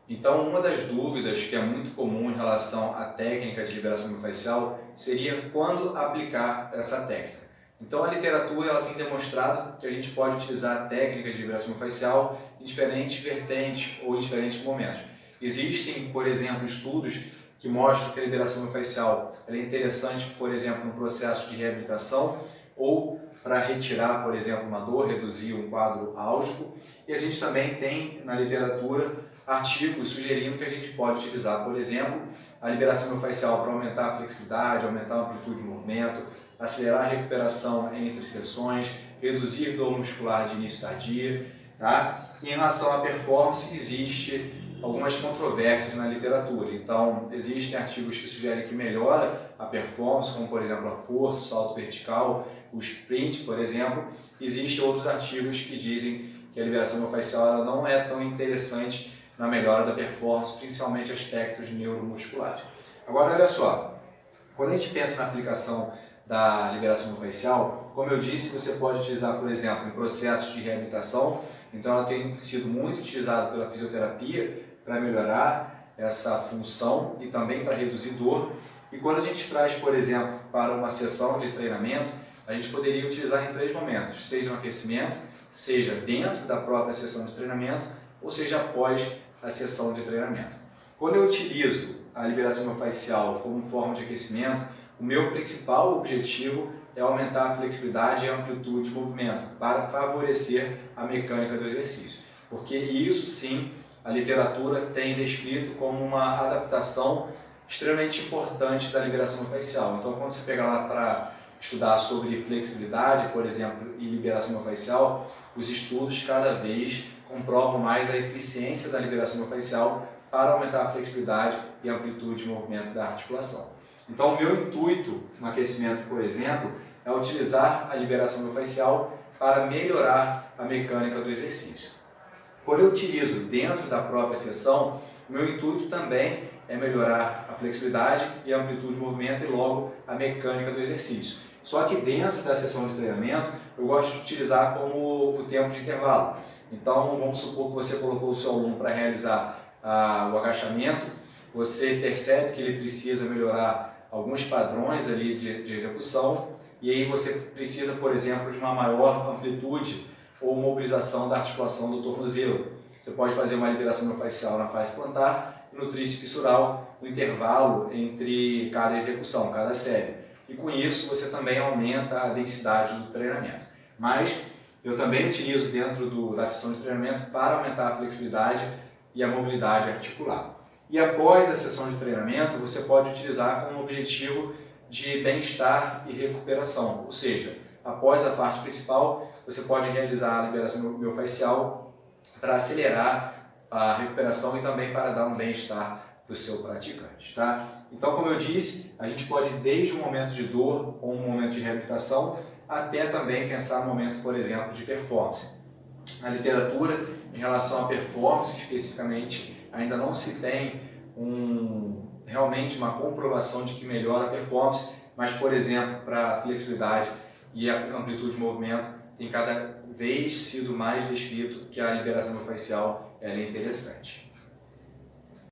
Então, uma das dúvidas que é muito comum em relação à técnica de liberação miofascial seria quando aplicar essa técnica. Então, a literatura ela tem demonstrado que a gente pode utilizar a técnica de liberação miofascial em diferentes vertentes ou em diferentes momentos. Existem, por exemplo, estudos que mostram que a liberação miofascial é interessante, por exemplo, no processo de reabilitação ou para retirar, por exemplo, uma dor, reduzir um quadro álgico. E a gente também tem na literatura artigos sugerindo que a gente pode utilizar, por exemplo, a liberação miofascial para aumentar a flexibilidade, aumentar a amplitude de movimento, acelerar a recuperação entre sessões, reduzir dor muscular de início tardia. Tá? Em relação à performance, existe algumas controvérsias na literatura. Então, existem artigos que sugerem que melhora a performance, como por exemplo a força, o salto vertical, o sprint, por exemplo. Existem outros artigos que dizem que a liberação miofascial ela não é tão interessante na melhora da performance, principalmente aspectos neuromusculares. Agora, olha só, quando a gente pensa na aplicação da liberação miofascial, como eu disse, você pode utilizar, por exemplo, em processos de reabilitação. Então, ela tem sido muito utilizada pela fisioterapia para melhorar essa função e também para reduzir dor. E quando a gente traz, por exemplo, para uma sessão de treinamento, a gente poderia utilizar em 3 momentos, seja no aquecimento, seja dentro da própria sessão de treinamento, ou seja após a sessão de treinamento. Quando eu utilizo a liberação miofascial como forma de aquecimento, o meu principal objetivo é aumentar a flexibilidade e a amplitude de movimento para favorecer a mecânica do exercício. Porque isso sim, a literatura tem descrito como uma adaptação extremamente importante da liberação miofascial. Então, quando você pega lá para estudar sobre flexibilidade, por exemplo, e liberação miofascial, os estudos cada vez comprovam mais a eficiência da liberação miofascial para aumentar a flexibilidade e a amplitude de movimento da articulação. Então, o meu intuito no aquecimento, por exemplo, é utilizar a liberação miofascial para melhorar a mecânica do exercício. Quando eu utilizo dentro da própria sessão, o meu intuito também é melhorar a flexibilidade e a amplitude de movimento e logo a mecânica do exercício. Só que dentro da sessão de treinamento, eu gosto de utilizar como o tempo de intervalo. Então, vamos supor que você colocou o seu aluno para realizar o agachamento, você percebe que ele precisa melhorar alguns padrões ali de execução e aí você precisa, por exemplo, de uma maior amplitude ou mobilização da articulação do tornozelo. Você pode fazer uma liberação miofascial na face plantar e no tríceps fissural no intervalo entre cada execução, cada série. E com isso você também aumenta a densidade do treinamento. Mas eu também utilizo dentro da sessão de treinamento para aumentar a flexibilidade e a mobilidade articular. E após a sessão de treinamento, você pode utilizar como objetivo de bem-estar e recuperação. Ou seja, após a parte principal, você pode realizar a liberação miofascial para acelerar a recuperação e também para dar um bem-estar para o seu praticante. Tá? Então, como eu disse, a gente pode ir desde um momento de dor ou um momento de reabilitação até também pensar no momento, por exemplo, de performance. Na literatura, em relação à performance especificamente, ainda não se tem realmente uma comprovação de que melhora a performance, mas, por exemplo, para a flexibilidade e a amplitude de movimento, tem cada vez sido mais descrito que a liberação miofascial é interessante.